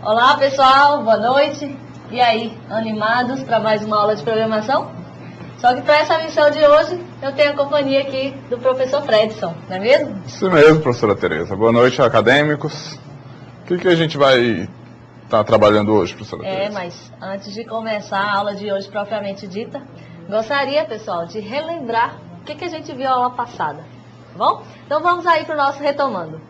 Olá pessoal, boa noite. E aí, animados para mais uma aula de programação? Só que para essa missão de hoje, eu tenho a companhia aqui do professor Fredson, não é mesmo? Isso mesmo, professora Tereza. Boa noite, acadêmicos. O que a gente vai estar trabalhando hoje, professora Tereza? Mas antes de começar a aula de hoje propriamente dita, gostaria, pessoal, de relembrar o que a gente viu na aula passada, tá bom? Então vamos aí para o nosso retomando.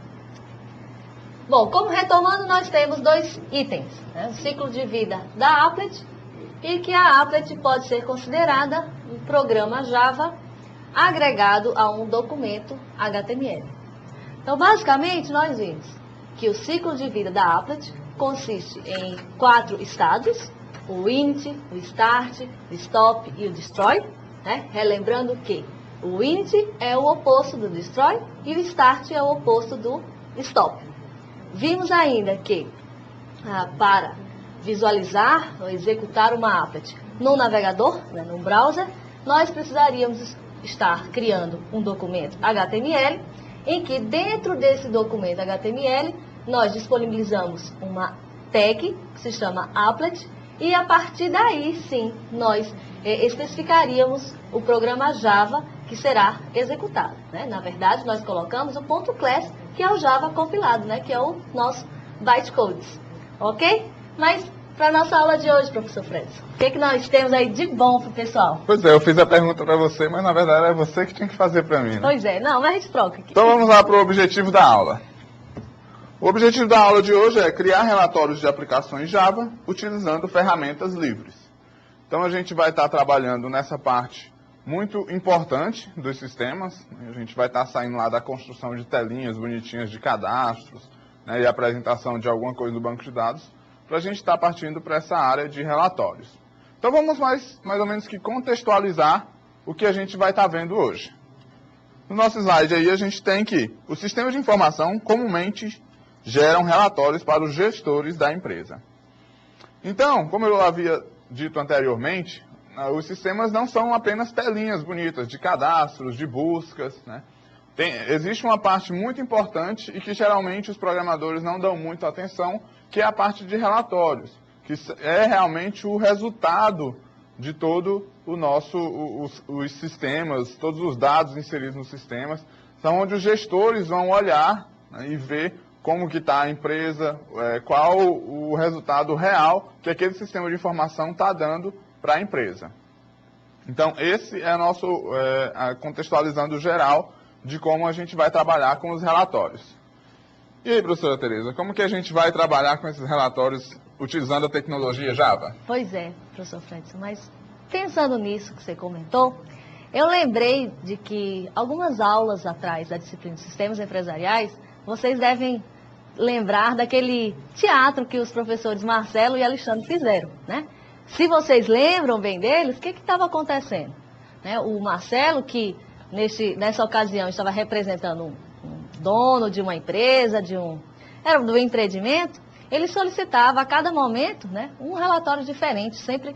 Bom, como retomando, nós temos dois itens, né? O ciclo de vida da Applet e que a Applet pode ser considerada um programa Java agregado a um documento HTML. Então, basicamente, nós vimos que o ciclo de vida da Applet consiste em 4 estados, o init, o start, o stop e o destroy, né? Relembrando que o init é o oposto do destroy e o start é o oposto do stop. Vimos ainda que para visualizar ou executar uma applet no navegador, né, no browser, nós precisaríamos estar criando um documento HTML, em que dentro desse documento HTML nós disponibilizamos uma tag que se chama applet e a partir daí sim nós especificaríamos o programa Java que será executado, né? Na verdade, nós colocamos o .class, que é o Java compilado, né? Que é o nosso bytecodes, ok? Mas, para a nossa aula de hoje, professor Fredson, o que nós temos aí de bom para o pessoal? Pois é, eu fiz a pergunta para você, mas na verdade é você que tinha que fazer para mim, né? Pois é, não, mas a gente troca aqui. Então vamos lá para o objetivo da aula. O objetivo da aula de hoje é criar relatórios de aplicações Java utilizando ferramentas livres. Então a gente vai estar trabalhando nessa parte muito importante dos sistemas. A gente vai estar saindo lá da construção de telinhas bonitinhas de cadastros, né, e apresentação de alguma coisa do banco de dados, para a gente estar partindo para essa área de relatórios. Então vamos mais ou menos que contextualizar o que a gente vai estar vendo hoje. No nosso slide aí a gente tem que os sistemas de informação comumente geram relatórios para os gestores da empresa. Então, como eu havia dito anteriormente, os sistemas não são apenas telinhas bonitas de cadastros, de buscas, né? Existe uma parte muito importante e que geralmente os programadores não dão muita atenção, que é a parte de relatórios, que é realmente o resultado de todo os sistemas, todos os dados inseridos nos sistemas, são onde os gestores vão olhar, né, e ver como que está a empresa, qual o resultado real que aquele sistema de informação está dando para a empresa. Então, esse é nosso contextualizando geral de como a gente vai trabalhar com os relatórios. E aí, professora Tereza, como que a gente vai trabalhar com esses relatórios utilizando a tecnologia Java? Pois é, professor Fredson, mas pensando nisso que você comentou, eu lembrei de que algumas aulas atrás da disciplina de sistemas empresariais, vocês devem lembrar daquele teatro que os professores Marcelo e Alexandre fizeram, né? Se vocês lembram bem deles, o que estava acontecendo? Né? O Marcelo, que nessa ocasião estava representando um dono de uma empresa, era do empreendimento, ele solicitava a cada momento, né, um relatório diferente, sempre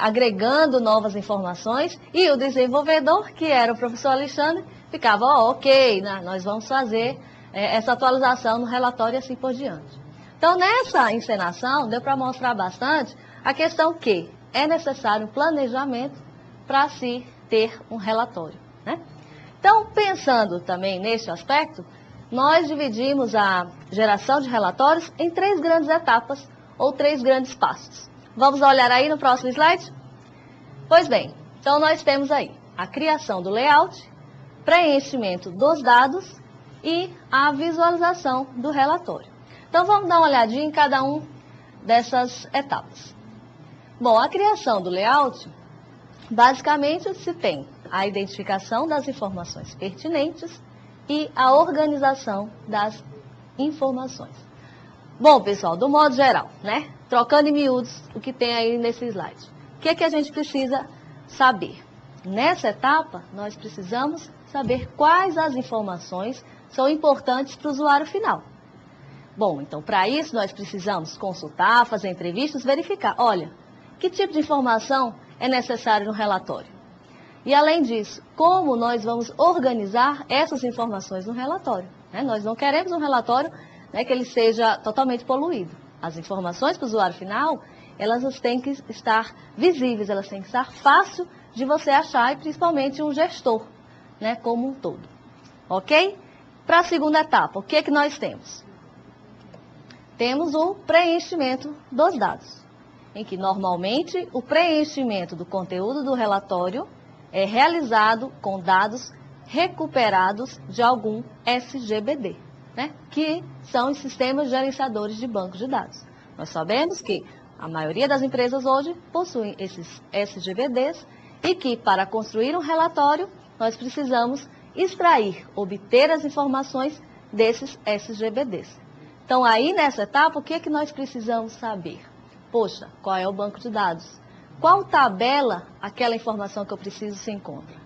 agregando novas informações, e o desenvolvedor, que era o professor Alexandre, ficava, ok, né, nós vamos fazer essa atualização no relatório e assim por diante. Então, nessa encenação, deu para mostrar bastante a questão que é necessário um planejamento para se ter um relatório, né? Então, pensando também neste aspecto, nós dividimos a geração de relatórios em 3 grandes etapas ou 3 grandes passos. Vamos olhar aí no próximo slide? Pois bem, então nós temos aí a criação do layout, preenchimento dos dados e a visualização do relatório. Então, vamos dar uma olhadinha em cada um dessas etapas. Bom, a criação do layout, basicamente se tem a identificação das informações pertinentes e a organização das informações. Bom, pessoal, do modo geral, né? Trocando em miúdos o que tem aí nesse slide. O que a gente precisa saber? Nessa etapa, nós precisamos saber quais as informações são importantes para o usuário final. Bom, então, para isso, nós precisamos consultar, fazer entrevistas, verificar, olha, que tipo de informação é necessário no relatório? E, além disso, como nós vamos organizar essas informações no relatório? Né? Nós não queremos um relatório, né, que ele seja totalmente poluído. as informações para o usuário final, elas têm que estar visíveis, elas têm que estar fácil de você achar, e principalmente um gestor, né, como um todo. Ok? Para a segunda etapa, o que é que nós temos? Temos o preenchimento dos dados, em que normalmente o preenchimento do conteúdo do relatório é realizado com dados recuperados de algum SGBD, né, que são os sistemas gerenciadores de bancos de dados. Nós sabemos que a maioria das empresas hoje possuem esses SGBDs e que para construir um relatório nós precisamos extrair, obter as informações desses SGBDs. Então aí nessa etapa, o que é que nós precisamos saber? Poxa, qual é o banco de dados? Qual tabela aquela informação que eu preciso se encontra?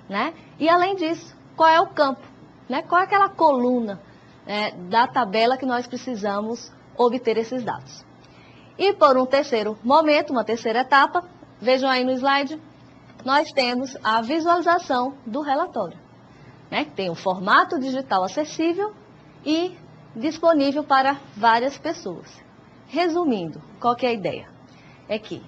Né? E além disso, qual é o campo? Né? Qual é aquela coluna da tabela que nós precisamos obter esses dados? E por um terceiro momento, uma terceira etapa, vejam aí no slide, nós temos a visualização do relatório. Né? Tem um formato digital acessível e disponível para várias pessoas. Resumindo, qual que é a ideia? É que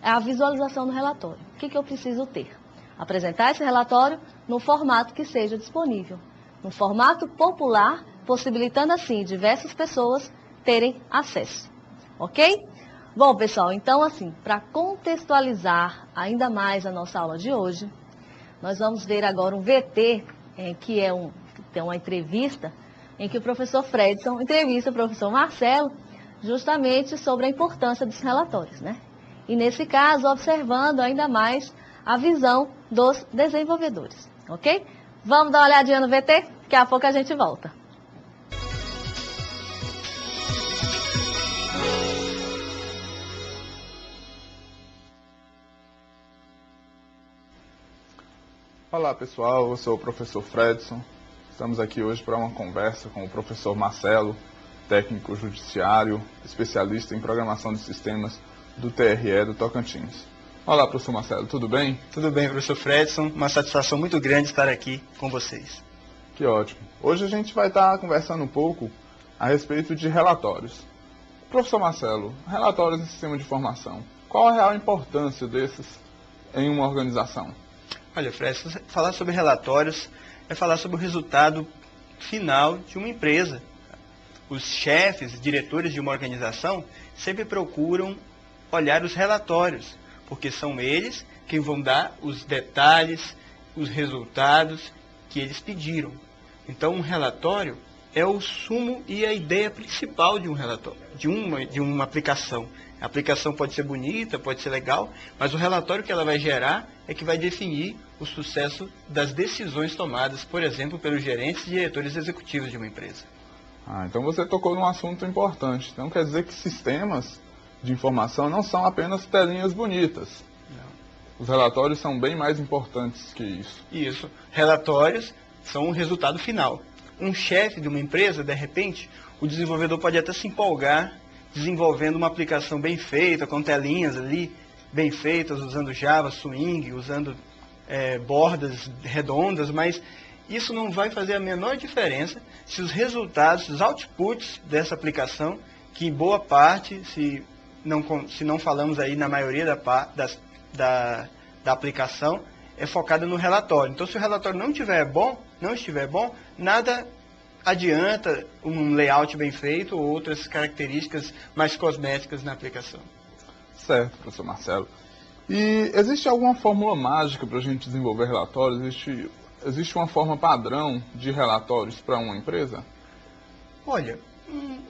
a visualização do relatório. O que eu preciso ter? Apresentar esse relatório no formato que seja disponível. No formato popular, possibilitando assim diversas pessoas terem acesso. Ok? Bom, pessoal, então assim, para contextualizar ainda mais a nossa aula de hoje, nós vamos ver agora um VT, que tem uma entrevista, em que o professor Fredson entrevista o professor Marcelo, justamente sobre a importância dos relatórios, né? E nesse caso, observando ainda mais a visão dos desenvolvedores, ok? Vamos dar uma olhadinha no VT? Daqui a pouco a gente volta. Olá pessoal, eu sou o professor Fredson. Estamos aqui hoje para uma conversa com o professor Marcelo, técnico judiciário, especialista em programação de sistemas do TRE do Tocantins. Olá professor Marcelo, tudo bem? Tudo bem, professor Fredson. Uma satisfação muito grande estar aqui com vocês. Que ótimo. Hoje a gente vai estar conversando um pouco a respeito de relatórios. Professor Marcelo, relatórios em sistema de informação. Qual a real importância desses em uma organização? Olha, Fredson, falar sobre relatórios é falar sobre o resultado final de uma empresa. Os chefes, diretores de uma organização sempre procuram olhar os relatórios, porque são eles quem vão dar os detalhes, os resultados que eles pediram. Então, um relatório é o sumo e a ideia principal de um relatório, de uma aplicação. A aplicação pode ser bonita, pode ser legal, mas o relatório que ela vai gerar é que vai definir o sucesso das decisões tomadas, por exemplo, pelos gerentes e diretores executivos de uma empresa. Então você tocou num assunto importante. Então quer dizer que sistemas de informação não são apenas telinhas bonitas. Não. Os relatórios são bem mais importantes que isso. Isso. Relatórios são o resultado final. Um chefe de uma empresa, de repente, o desenvolvedor pode até se empolgar desenvolvendo uma aplicação bem feita, com telinhas ali bem feitas, usando Java, Swing, usando bordas redondas, mas isso não vai fazer a menor diferença se os resultados, os outputs dessa aplicação, que em boa parte, se não falamos aí na maioria da aplicação, é focada no relatório. Então, se o relatório não estiver bom, nada adianta um layout bem feito ou outras características mais cosméticas na aplicação. Certo, professor Marcelo. E existe alguma fórmula mágica para a gente desenvolver relatórios? Existe uma forma padrão de relatórios para uma empresa? Olha,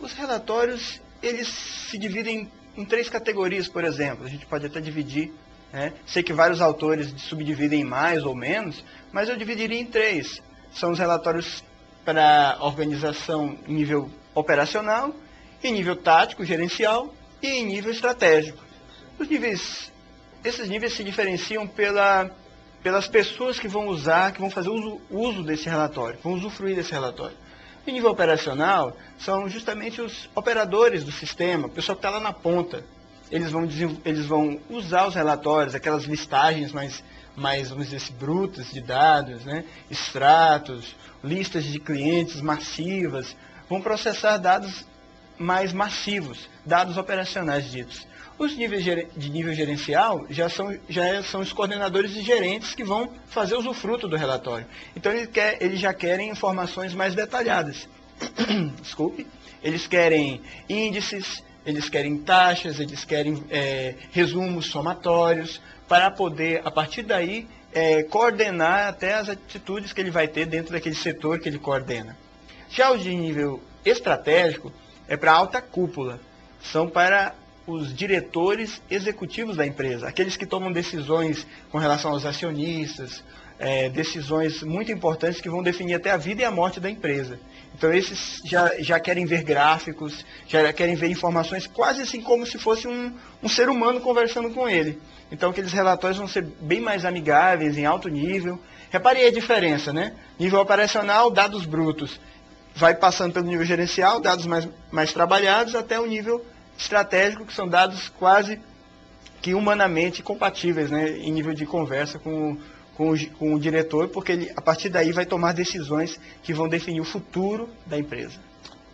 os relatórios, eles se dividem em 3 categorias, por exemplo. A gente pode até dividir, né? Sei que vários autores subdividem em mais ou menos, mas eu dividiria em 3. São os relatórios para organização em nível operacional, em nível tático, gerencial e em nível estratégico. Esses níveis se diferenciam pelas pessoas que vão fazer uso desse relatório, vão usufruir desse relatório. Em nível operacional, são justamente os operadores do sistema, o pessoal que está lá na ponta. Eles vão usar os relatórios, aquelas listagens mais vamos dizer assim, brutas de dados, né? Extratos, listas de clientes massivas, vão processar dados mais massivos, dados operacionais ditos. Os níveis de nível gerencial já são os coordenadores e gerentes que vão fazer usufruto do relatório. Então, eles já querem informações mais detalhadas. Desculpe. Eles querem índices, eles querem taxas, eles querem resumos somatórios, para poder, a partir daí, coordenar até as atitudes que ele vai ter dentro daquele setor que ele coordena. Já os de nível estratégico é para a alta cúpula, são para os diretores executivos da empresa, aqueles que tomam decisões com relação aos acionistas, decisões muito importantes que vão definir até a vida e a morte da empresa. Então esses já querem ver gráficos, já querem ver informações quase assim como se fosse um ser humano conversando com ele. Então aqueles relatórios vão ser bem mais amigáveis, em alto nível. Repare aí a diferença, né? Nível operacional, dados brutos. Vai passando pelo nível gerencial, dados mais trabalhados, até o nível estratégico, que são dados quase que humanamente compatíveis, né? Em nível de conversa com o diretor, porque ele, a partir daí, vai tomar decisões que vão definir o futuro da empresa.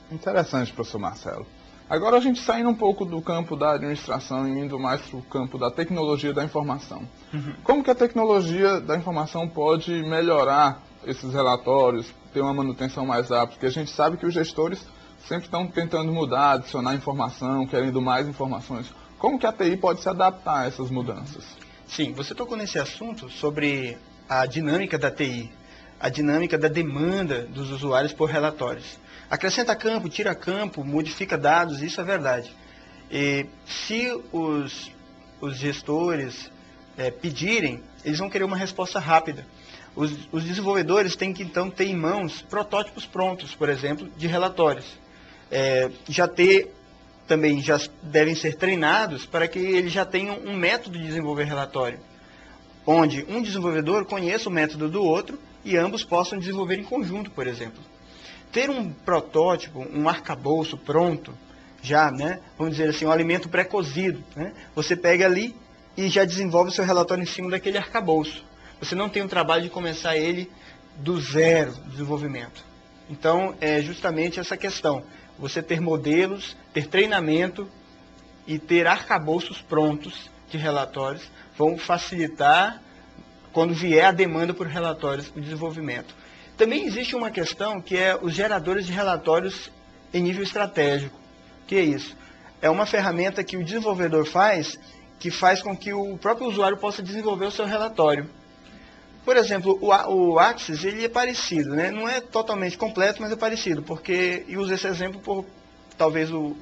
Interessante, professor Marcelo. Agora a gente saindo um pouco do campo da administração e indo mais para o campo da tecnologia da informação. Como que a tecnologia da informação pode melhorar esses relatórios, ter uma manutenção mais rápida? Porque a gente sabe que os gestores sempre estão tentando mudar, adicionar informação, querendo mais informações. Como que a TI pode se adaptar a essas mudanças? Sim, você tocou nesse assunto sobre a dinâmica da TI, a dinâmica da demanda dos usuários por relatórios. Acrescenta campo, tira campo, modifica dados, isso é verdade. E se os gestores pedirem, eles vão querer uma resposta rápida. Os desenvolvedores têm que, então, ter em mãos protótipos prontos, por exemplo, de relatórios. Já devem ser treinados para que eles já tenham um método de desenvolver relatório, onde um desenvolvedor conheça o método do outro e ambos possam desenvolver em conjunto, por exemplo. Ter um protótipo, um arcabouço pronto, já, né, vamos dizer assim, um alimento pré-cozido, né, você pega ali e já desenvolve o seu relatório em cima daquele arcabouço. Você não tem o trabalho de começar ele do zero, desenvolvimento. Então, é justamente essa questão. Você ter modelos, ter treinamento e ter arcabouços prontos de relatórios vão facilitar, quando vier a demanda por relatórios, o desenvolvimento. Também existe uma questão que é os geradores de relatórios em nível estratégico. O que é isso? É uma ferramenta que o desenvolvedor faz, que faz com que o próprio usuário possa desenvolver o seu relatório. Por exemplo, o Axis, ele é parecido, né? Não é totalmente completo, mas é parecido, porque, e uso esse exemplo talvez o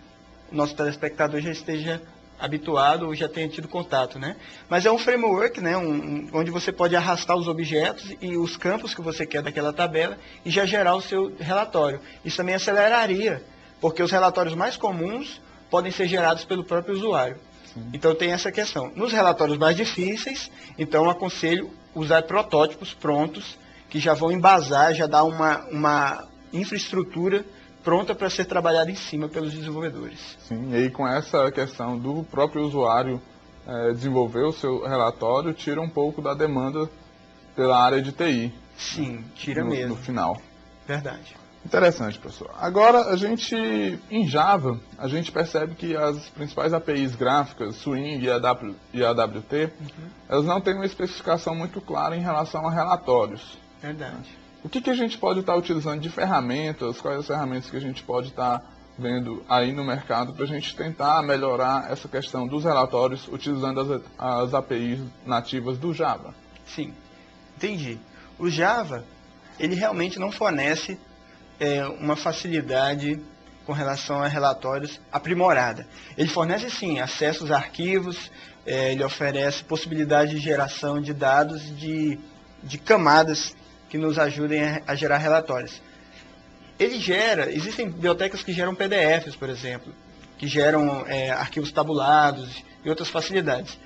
nosso telespectador já esteja habituado ou já tenha tido contato, né? Mas é um framework, né? Onde você pode arrastar os objetos e os campos que você quer daquela tabela e já gerar o seu relatório. Isso também aceleraria, porque os relatórios mais comuns podem ser gerados pelo próprio usuário. Então tem essa questão. Nos relatórios mais difíceis, então aconselho usar protótipos prontos, que já vão embasar, já dá uma infraestrutura pronta para ser trabalhada em cima pelos desenvolvedores. Sim, e aí com essa questão do próprio usuário desenvolver o seu relatório, tira um pouco da demanda pela área de TI. Sim, tira mesmo. No final. Verdade. Interessante, professor. Agora, em Java, a gente percebe que as principais APIs gráficas, Swing e AWT, elas não têm uma especificação muito clara em relação a relatórios. Verdade. O que a gente pode estar utilizando de ferramentas, quais as ferramentas que a gente pode estar vendo aí no mercado para a gente tentar melhorar essa questão dos relatórios utilizando as APIs nativas do Java? Sim, entendi. O Java, ele realmente não fornece uma facilidade com relação a relatórios aprimorada. Ele fornece, sim, acesso aos arquivos, ele oferece possibilidade de geração de dados de camadas que nos ajudem a gerar relatórios. Existem bibliotecas que geram PDFs, por exemplo, que geram arquivos tabulados e outras facilidades.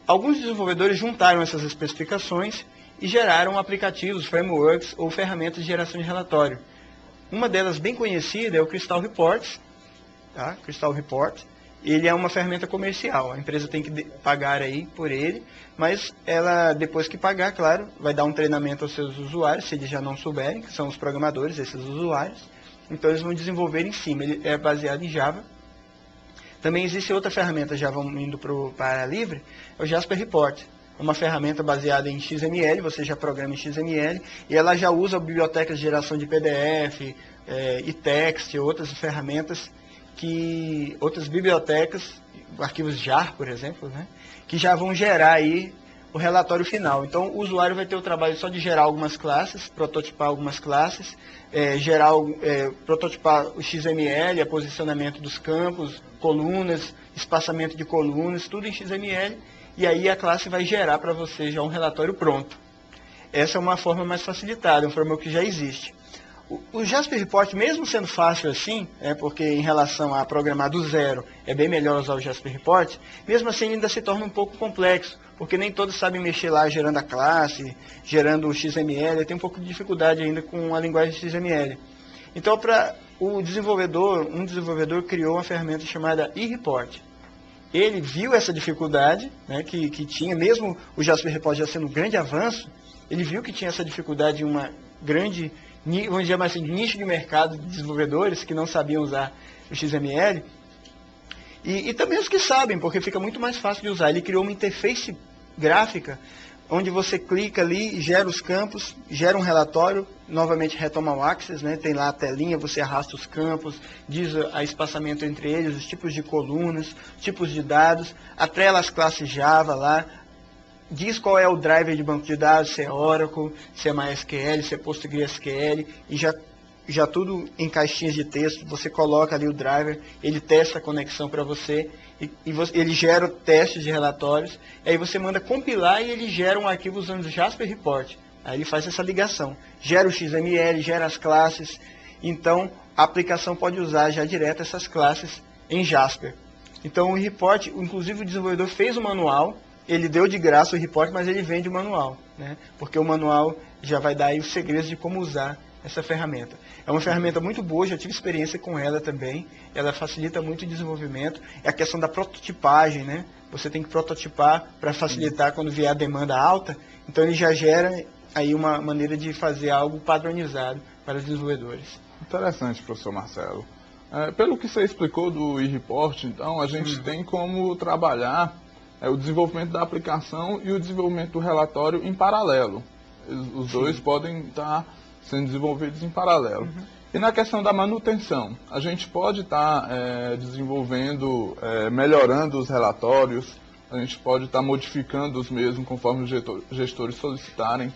Alguns desenvolvedores juntaram essas especificações e geraram aplicativos, frameworks ou ferramentas de geração de relatório. Uma delas bem conhecida é o Crystal Reports. Tá? Crystal Report. Ele é uma ferramenta comercial. A empresa tem que pagar aí por ele, mas ela, depois que pagar, claro, vai dar um treinamento aos seus usuários, se eles já não souberem, que são os programadores, esses usuários, então eles vão desenvolver em cima. Ele é baseado em Java. Também existe outra ferramenta Java indo para a área livre, é o Jasper Report. É uma ferramenta baseada em XML, você já programa em XML, e ela já usa bibliotecas de geração de PDF, e-text, outras ferramentas, outras bibliotecas, arquivos JAR, por exemplo, né, que já vão gerar aí o relatório final. Então, o usuário vai ter o trabalho só de gerar algumas classes, prototipar algumas classes, prototipar o XML, o posicionamento dos campos, colunas, espaçamento de colunas, tudo em XML, e aí a classe vai gerar para você já um relatório pronto. Essa é uma forma mais facilitada, um framework que já existe. O Jasper Report, mesmo sendo fácil assim, porque em relação a programar do zero, é bem melhor usar o Jasper Report, mesmo assim ele ainda se torna um pouco complexo, porque nem todos sabem mexer lá gerando a classe, gerando o XML, tem um pouco de dificuldade ainda com a linguagem XML. Então, para um desenvolvedor criou uma ferramenta chamada eReport. Ele viu essa dificuldade, né, que tinha, mesmo o Jasper Report já sendo um grande avanço, ele viu que tinha essa dificuldade em uma grande, vamos dizer assim, nicho de mercado de desenvolvedores que não sabiam usar o XML, e também os que sabem, porque fica muito mais fácil de usar. Ele criou uma interface gráfica, onde você clica ali, gera os campos, gera um relatório, novamente retoma o Access, né? Tem lá a telinha, você arrasta os campos, diz o espaçamento entre eles, os tipos de colunas, tipos de dados, atrela as classes Java lá, diz qual é o driver de banco de dados, se é Oracle, se é MySQL, se é PostgreSQL, e já tudo em caixinhas de texto, você coloca ali o driver, ele testa a conexão para você, ele gera testes de relatórios, aí você manda compilar e ele gera um arquivo usando o Jasper Report. Aí ele faz essa ligação, gera o XML, gera as classes, então a aplicação pode usar já direto essas classes em Jasper. Então o report, inclusive o desenvolvedor fez o manual, ele deu de graça o report, mas ele vende o manual, né? Porque o manual já vai dar aí os segredos de como usar essa ferramenta. É uma ferramenta muito boa, já tive experiência com ela também, ela facilita muito o desenvolvimento, é a questão da prototipagem, né? Você tem que prototipar para facilitar quando vier a demanda alta, então ele já gera aí uma maneira de fazer algo padronizado para os desenvolvedores. Interessante, professor Marcelo. Pelo que você explicou do eReport, então, a gente tem como trabalhar o desenvolvimento da aplicação e o desenvolvimento do relatório em paralelo. Os dois podem estar sendo desenvolvidos em paralelo. E na questão da manutenção, a gente pode estar desenvolvendo, melhorando os relatórios, a gente pode estar modificando os mesmos conforme os gestores solicitarem.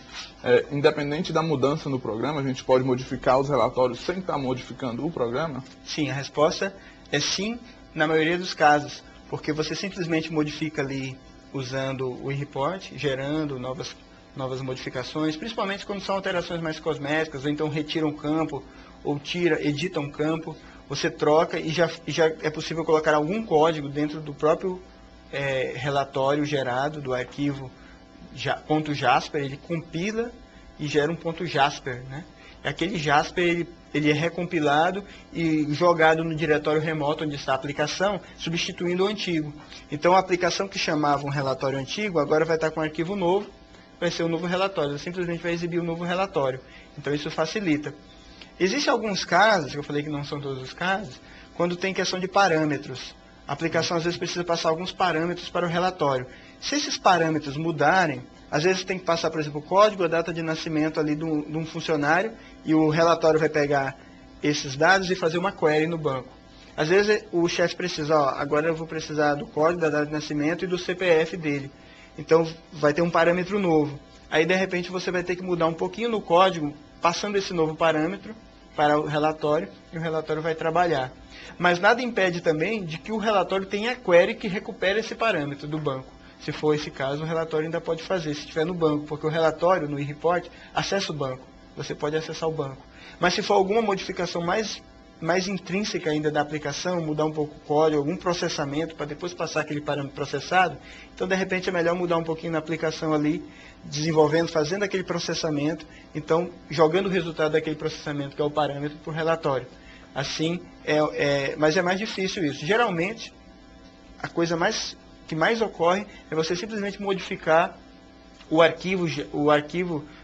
Independente da mudança no programa, a gente pode modificar os relatórios sem estar modificando o programa? Sim, a resposta é sim, na maioria dos casos, porque você simplesmente modifica ali usando o eReport, gerando novas modificações, principalmente quando são alterações mais cosméticas, ou então retira um campo, ou edita um campo, você troca e já é possível colocar algum código dentro do próprio relatório gerado do arquivo .jasper, ele compila e gera um .jasper, né? Aquele Jasper, ele é recompilado e jogado no diretório remoto onde está a aplicação, substituindo o antigo. Então a aplicação que chamava um relatório antigo, agora vai estar com um arquivo novo, vai ser um novo relatório, ela simplesmente vai exibir um novo relatório. Então isso facilita. Existem alguns casos, que eu falei que não são todos os casos, quando tem questão de parâmetros. A aplicação às vezes precisa passar alguns parâmetros para o relatório. Se esses parâmetros mudarem, às vezes tem que passar, por exemplo, o código, a data de nascimento ali de um funcionário, e o relatório vai pegar esses dados e fazer uma query no banco. Às vezes o chefe precisa, agora eu vou precisar do código, da data de nascimento e do CPF dele. Então vai ter um parâmetro novo. Aí de repente você vai ter que mudar um pouquinho no código, passando esse novo parâmetro para o relatório, e o relatório vai trabalhar. Mas nada impede também de que o relatório tenha a query que recupere esse parâmetro do banco. Se for esse caso, o relatório ainda pode fazer, se estiver no banco, porque o relatório, no eReport, acessa o banco. Você pode acessar o banco. Mas se for alguma modificação mais intrínseca ainda da aplicação, mudar um pouco o código, algum processamento, para depois passar aquele parâmetro processado, então de repente é melhor mudar um pouquinho na aplicação ali, desenvolvendo, fazendo aquele processamento, então jogando o resultado daquele processamento, que é o parâmetro, para o relatório. Assim, mas é mais difícil isso. Geralmente, a coisa que mais ocorre é você simplesmente modificar o arquivo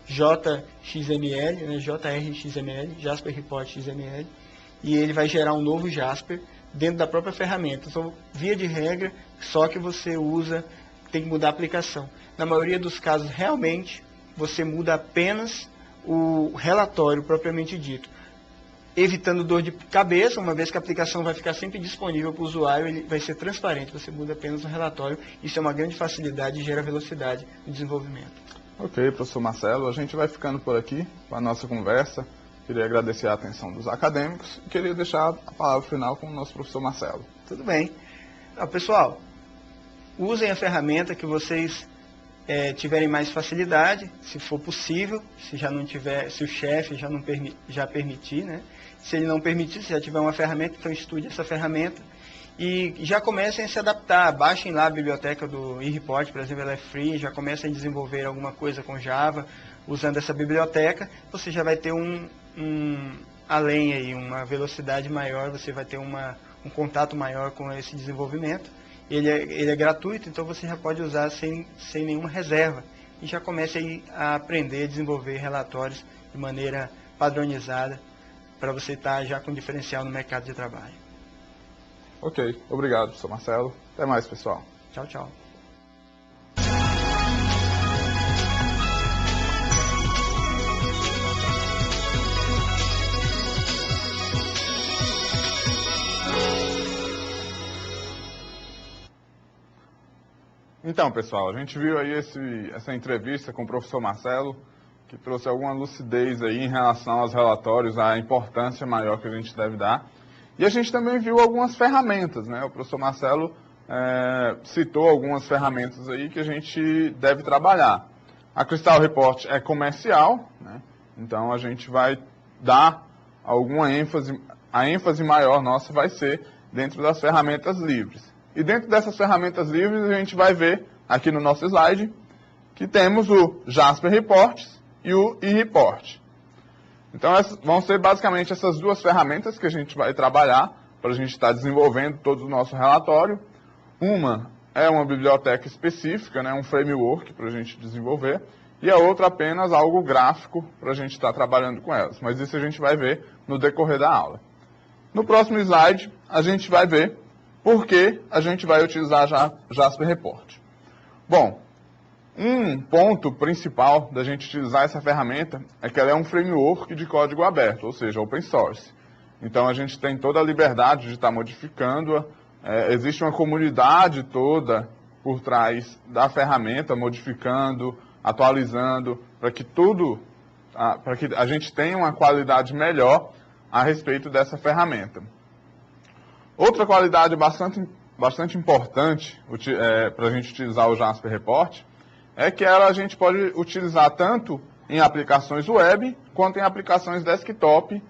JXML, né, JRXML, Jasper Report XML, e ele vai gerar um novo Jasper dentro da própria ferramenta. Então, via de regra, só que você usa, tem que mudar a aplicação. Na maioria dos casos, realmente, você muda apenas o relatório propriamente dito, evitando dor de cabeça, uma vez que a aplicação vai ficar sempre disponível para o usuário, ele vai ser transparente, você muda apenas o relatório. Isso é uma grande facilidade e gera velocidade no desenvolvimento. Ok, professor Marcelo, a gente vai ficando por aqui com a nossa conversa. Queria agradecer a atenção dos acadêmicos e queria deixar a palavra final com o nosso professor Marcelo. Tudo bem. Pessoal, usem a ferramenta que vocês tiverem mais facilidade, se for possível, se já não tiver, se o chefe já permitir, né? Se ele não permitir, se já tiver uma ferramenta, então estude essa ferramenta e já comecem a se adaptar. Baixem lá a biblioteca do eReport, por exemplo, ela é free, já comecem a desenvolver alguma coisa com Java, usando essa biblioteca, você já vai ter além aí, uma velocidade maior, você vai ter um contato maior com esse desenvolvimento. Ele é gratuito, então você já pode usar sem nenhuma reserva. E já comece aí a aprender a desenvolver relatórios de maneira padronizada, para você estar já com diferencial no mercado de trabalho. Ok, obrigado, professor Marcelo. Até mais, pessoal. Tchau, tchau. Então, pessoal, a gente viu aí essa entrevista com o professor Marcelo, que trouxe alguma lucidez aí em relação aos relatórios, a importância maior que a gente deve dar. E a gente também viu algumas ferramentas, né? O professor Marcelo citou algumas ferramentas aí que a gente deve trabalhar. A Crystal Report é comercial, né? Então a gente vai dar alguma ênfase, a ênfase maior nossa vai ser dentro das ferramentas livres. E dentro dessas ferramentas livres, a gente vai ver aqui no nosso slide que temos o Jasper Reports e o eReport. Então, vão ser basicamente essas duas ferramentas que a gente vai trabalhar para a gente estar desenvolvendo todo o nosso relatório. Uma é uma biblioteca específica, né, um framework para a gente desenvolver, e a outra apenas algo gráfico para a gente estar trabalhando com elas. Mas isso a gente vai ver no decorrer da aula. No próximo slide, a gente vai ver por que a gente vai utilizar Jasper Report. Bom, um ponto principal da gente utilizar essa ferramenta é que ela é um framework de código aberto, ou seja, open source. Então a gente tem toda a liberdade de estar modificando-a, existe uma comunidade toda por trás da ferramenta, modificando, atualizando, para que a gente tenha uma qualidade melhor a respeito dessa ferramenta. Outra qualidade bastante importante para a gente utilizar o Jasper Report é que a gente pode utilizar tanto em aplicações web quanto em aplicações desktop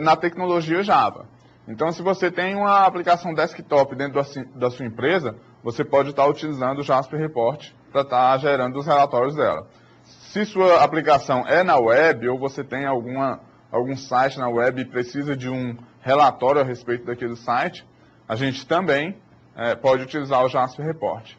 na tecnologia Java. Então, se você tem uma aplicação desktop dentro da sua empresa, você pode estar utilizando o Jasper Report para estar gerando os relatórios dela. Se sua aplicação é na web ou você tem algum site na web e precisa de um relatório a respeito daquele site, a gente também pode utilizar o Jasper Report.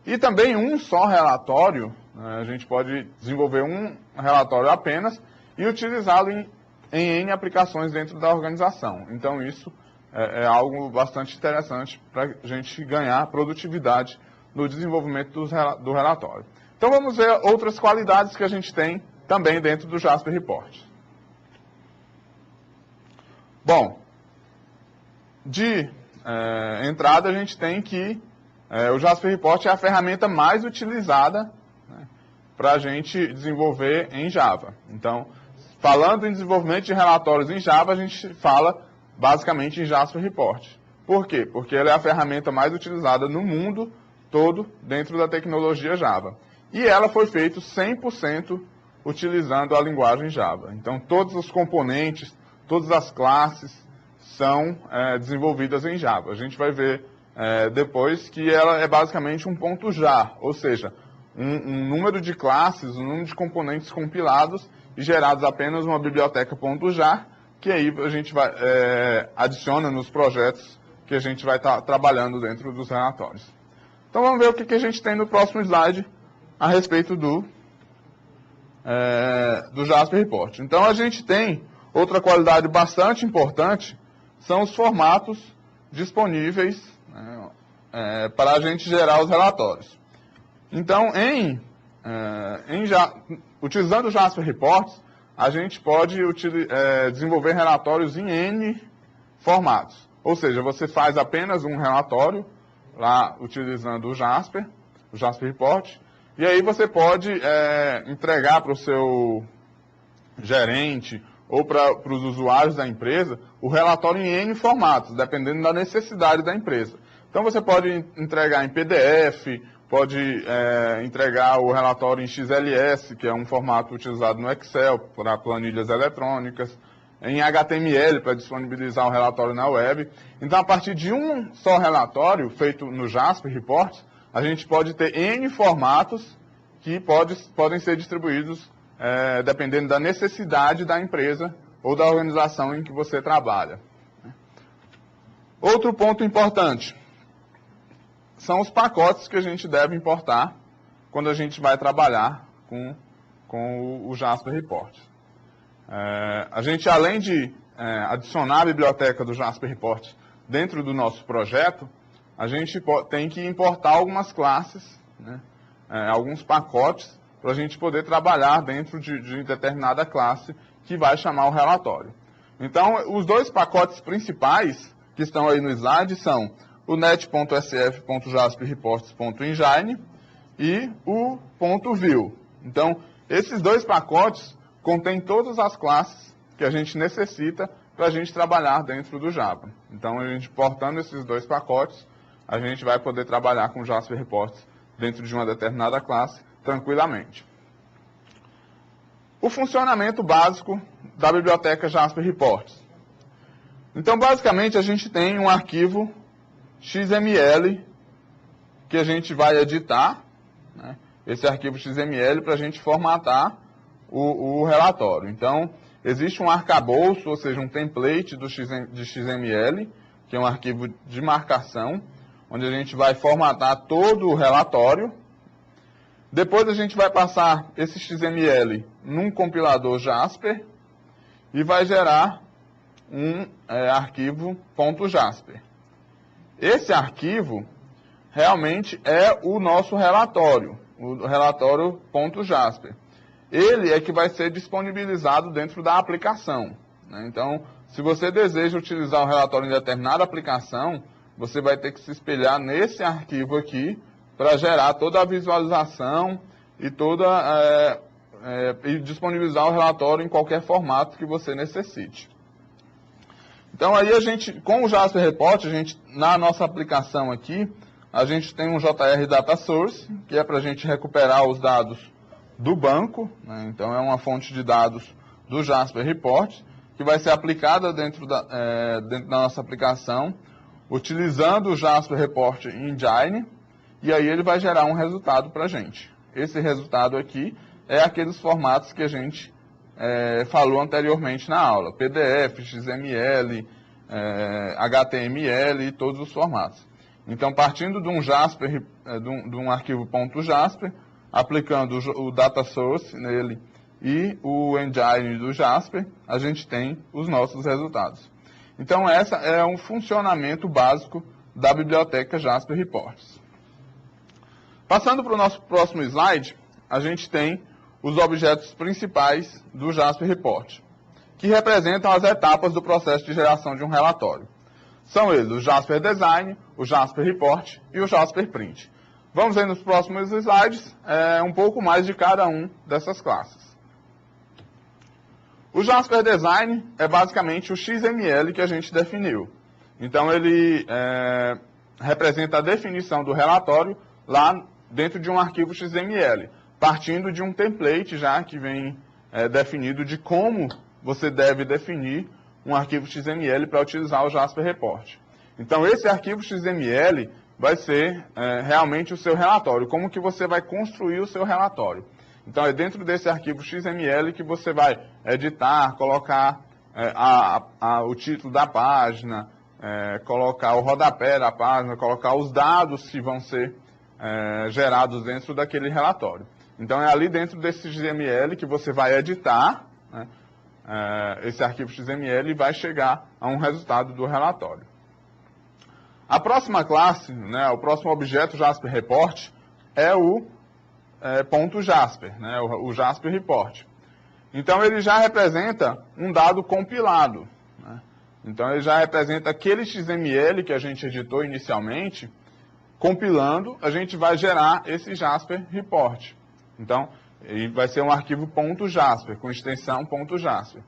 E também um só relatório, a gente pode desenvolver um relatório apenas e utilizá-lo em N aplicações dentro da organização. Então isso é algo bastante interessante para a gente ganhar produtividade no desenvolvimento do relatório. Então vamos ver outras qualidades que a gente tem também dentro do Jasper Report. Bom, de entrada a gente tem que o Jasper Report é a ferramenta mais utilizada, né, para a gente desenvolver em Java. Então, falando em desenvolvimento de relatórios em Java, a gente fala basicamente em Jasper Report. Por quê? Porque ela é a ferramenta mais utilizada no mundo todo dentro da tecnologia Java. E ela foi feita 100% utilizando a linguagem Java. Então, todos os componentes, todas as classes são desenvolvidas em Java. A gente vai ver depois que ela é basicamente um ponto .jar, ou seja, um número de classes, um número de componentes compilados e gerados apenas uma biblioteca .jar, que aí a gente vai, adiciona nos projetos que a gente vai estar trabalhando dentro dos relatórios. Então vamos ver o que a gente tem no próximo slide a respeito do Jasper Report. Então a gente tem outra qualidade bastante importante são os formatos disponíveis, né, para a gente gerar os relatórios. Então, utilizando o Jasper Reports, a gente pode desenvolver relatórios em N formatos. Ou seja, você faz apenas um relatório, lá utilizando o Jasper Report, e aí você pode entregar para o seu gerente ou para os usuários da empresa o relatório em N formatos, dependendo da necessidade da empresa. Então você pode entregar em PDF, pode entregar o relatório em XLS, que é um formato utilizado no Excel para planilhas eletrônicas, em HTML para disponibilizar o relatório na web. Então, a partir de um só relatório feito no Jasper Reports, a gente pode ter N formatos que podem ser distribuídos dependendo da necessidade da empresa ou da organização em que você trabalha. Outro ponto importante são os pacotes que a gente deve importar quando a gente vai trabalhar com o Jasper Report. A gente, além de adicionar a biblioteca do Jasper Report dentro do nosso projeto, a gente tem que importar algumas classes, né, alguns pacotes, para a gente poder trabalhar dentro de determinada classe que vai chamar o relatório. Então, os dois pacotes principais que estão aí no slide são o net.sf.jasperreports.engine e o .view. Então, esses dois pacotes contêm todas as classes que a gente necessita para a gente trabalhar dentro do Java. Então, a gente portando esses dois pacotes, a gente vai poder trabalhar com Jasper Reports dentro de uma determinada classe tranquilamente. O funcionamento básico da biblioteca Jasper Reports. Então, basicamente, a gente tem um arquivo XML que a gente vai editar, né, esse arquivo XML para a gente formatar o relatório. Então, existe um arcabouço, ou seja, um template de XML, que é um arquivo de marcação, onde a gente vai formatar todo o relatório. Depois a gente vai passar esse XML num compilador Jasper e vai gerar um arquivo .jasper. Esse arquivo realmente é o nosso relatório, o relatório .jasper. Ele é que vai ser disponibilizado dentro da aplicação, né? Então, se você deseja utilizar o relatório em determinada aplicação, você vai ter que se espelhar nesse arquivo aqui para gerar toda a visualização e e disponibilizar o relatório em qualquer formato que você necessite. Então aí com o Jasper Report, na nossa aplicação aqui, a gente tem um JR Data Source, que é para a gente recuperar os dados do banco, né? Então é uma fonte de dados do Jasper Report, que vai ser aplicada dentro da nossa aplicação, utilizando o Jasper Report Engine, e aí ele vai gerar um resultado para a gente. Esse resultado aqui é aqueles formatos que a gente falou anteriormente na aula, PDF, XML, HTML e todos os formatos. Então, partindo de um Jasper, de um arquivo .jasper, aplicando o data source nele e o engine do Jasper, a gente tem os nossos resultados. Então, esse é um funcionamento básico da biblioteca Jasper Reports. Passando para o nosso próximo slide, a gente tem os objetos principais do Jasper Report, que representam as etapas do processo de geração de um relatório. São eles o Jasper Design, o Jasper Report e o Jasper Print. Vamos ver nos próximos slides um pouco mais de cada um dessas classes. O Jasper Design é basicamente o XML que a gente definiu. Então, ele representa a definição do relatório lá dentro de um arquivo XML, partindo de um template já que vem definido de como você deve definir um arquivo XML para utilizar o Jasper Report. Então, esse arquivo XML vai ser realmente o seu relatório, como que você vai construir o seu relatório. Então, é dentro desse arquivo XML que você vai editar, colocar o título da página, colocar o rodapé da página, colocar os dados que vão ser gerados dentro daquele relatório. Então, é ali dentro desse XML que você vai editar, né, esse arquivo XML e vai chegar a um resultado do relatório. A próxima classe, né, o próximo objeto Jasper Report é o ponto Jasper, né, o Jasper Report. Então ele já representa um dado compilado, né? Então ele já representa aquele XML que a gente editou inicialmente, compilando, a gente vai gerar esse Jasper Report. Então, ele vai ser um arquivo .jasper, com extensão .jasper.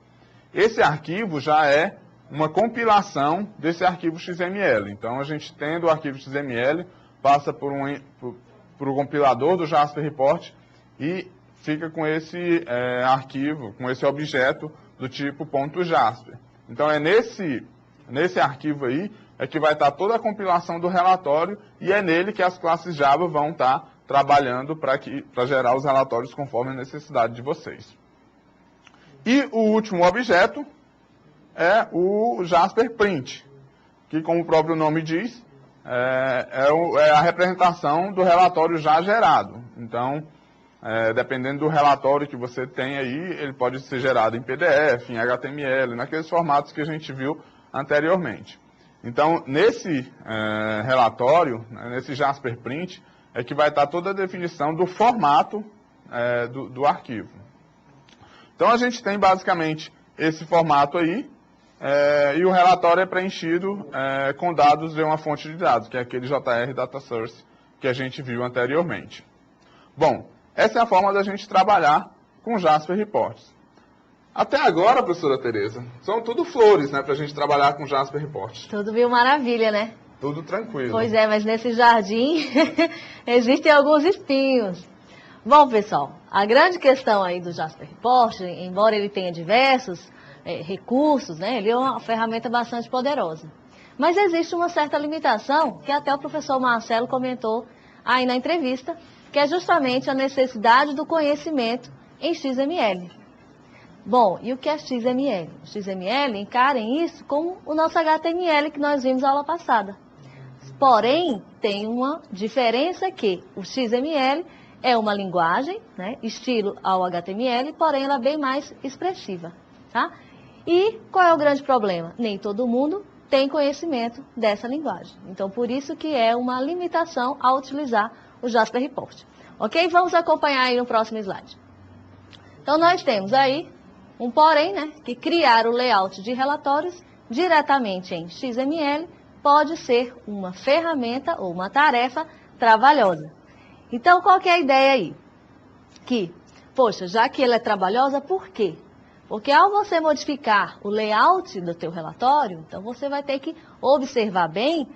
Esse arquivo já é uma compilação desse arquivo XML. Então, a gente tendo o arquivo XML, passa por o compilador do Jasper Report e fica com esse arquivo, com esse objeto do tipo .jasper. Então, é nesse arquivo aí que vai estar toda a compilação do relatório e é nele que as classes Java vão estar trabalhando para gerar os relatórios conforme a necessidade de vocês. E o último objeto é o Jasper Print, que, como o próprio nome diz, é a representação do relatório já gerado. Então, dependendo do relatório que você tem aí, ele pode ser gerado em PDF, em HTML, naqueles formatos que a gente viu anteriormente. Então, nesse relatório, nesse Jasper Print, é que vai estar toda a definição do formato do arquivo. Então, a gente tem basicamente esse formato aí, e o relatório é preenchido com dados de uma fonte de dados, que é aquele JR Data Source que a gente viu anteriormente. Bom, essa é a forma da gente trabalhar com Jasper Reports. Até agora, professora Tereza, são tudo flores, né, para a gente trabalhar com Jasper Reports. Tudo mil maravilha, né? Tudo tranquilo. Pois é, mas nesse jardim existem alguns espinhos. Bom, pessoal, a grande questão aí do Jasper Report, embora ele tenha diversos recursos, né, ele é uma ferramenta bastante poderosa. Mas existe uma certa limitação, que até o professor Marcelo comentou aí na entrevista, que é justamente a necessidade do conhecimento em XML. Bom, e o que é XML? O XML, encarem isso como o nosso HTML que nós vimos na aula passada. Porém, tem uma diferença que o XML é uma linguagem, né, estilo ao HTML, porém ela é bem mais expressiva, tá? E qual é o grande problema? Nem todo mundo tem conhecimento dessa linguagem. Então, por isso que é uma limitação ao utilizar o Jasper Report. Ok? Vamos acompanhar aí no próximo slide. Então, nós temos aí um porém, né, que criar o layout de relatórios diretamente em XML pode ser uma ferramenta ou uma tarefa trabalhosa. Então, qual que é a ideia aí? Que, poxa, já que ela é trabalhosa, por quê? Porque ao você modificar o layout do teu relatório, então você vai ter que observar bem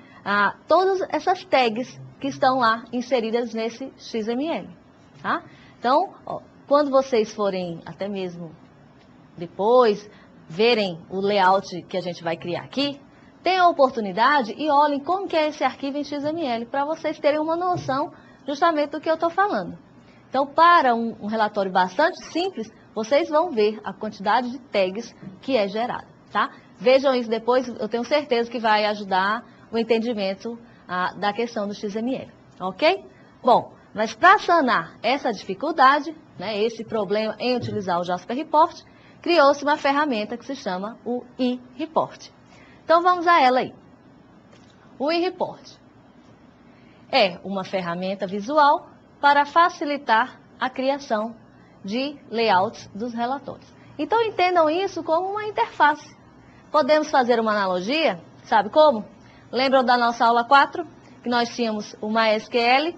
todas essas tags que estão lá inseridas nesse XML. Tá? Então, quando vocês forem até mesmo depois verem o layout que a gente vai criar aqui, tenham a oportunidade e olhem como que é esse arquivo em XML, para vocês terem uma noção justamente do que eu estou falando. Então, para um relatório bastante simples, vocês vão ver a quantidade de tags que é gerada, tá? Vejam isso depois, eu tenho certeza que vai ajudar o entendimento da questão do XML, ok? Bom, mas para sanar essa dificuldade, né, esse problema em utilizar o Jasper Report, criou-se uma ferramenta que se chama o eReport. Então, vamos a ela aí. O eReport é uma ferramenta visual para facilitar a criação de layouts dos relatórios. Então, entendam isso como uma interface. Podemos fazer uma analogia, sabe como? Lembram da nossa aula 4? Que nós tínhamos o MySQL.